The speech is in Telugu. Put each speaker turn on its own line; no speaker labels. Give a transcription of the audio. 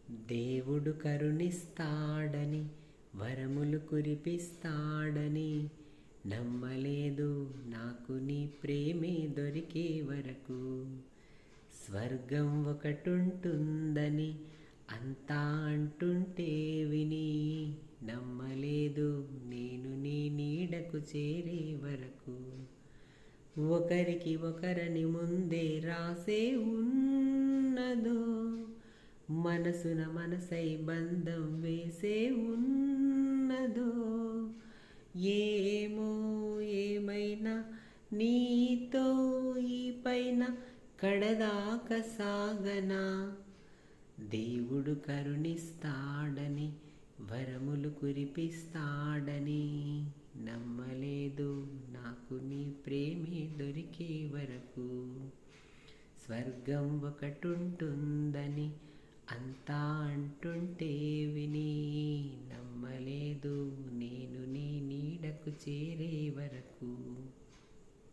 దేవుడు కరుణిస్తాడని వరములు కురిపిస్తాడని నమ్మలేదు నాకు నీ ప్రేమే దొరికే వరకు. స్వర్గం ఒకటుంటుందని అంతా అంటుంటే విని నమ్మలేదు నేను నీ నీడకు చేరే వరకు. ఒకరికి ఒకరని ముందే రాసే ఉన్నదో, మనసున మనసై బంధం వేసే ఉన్నదో. ఏమో ఏమైనా నీతో ఈ పైన కడదాకా సాగనా. దేవుడు కరుణిస్తాడని వరములు కురిపిస్తాడని నమ్మలేదు నాకు నీ ప్రేమే దొరికే వరకు. స్వర్గం ఒకటుంటుందని అంతా అంటుంటే విని నమ్మలేదు నేను నీ నీడకు చేరే వరకు.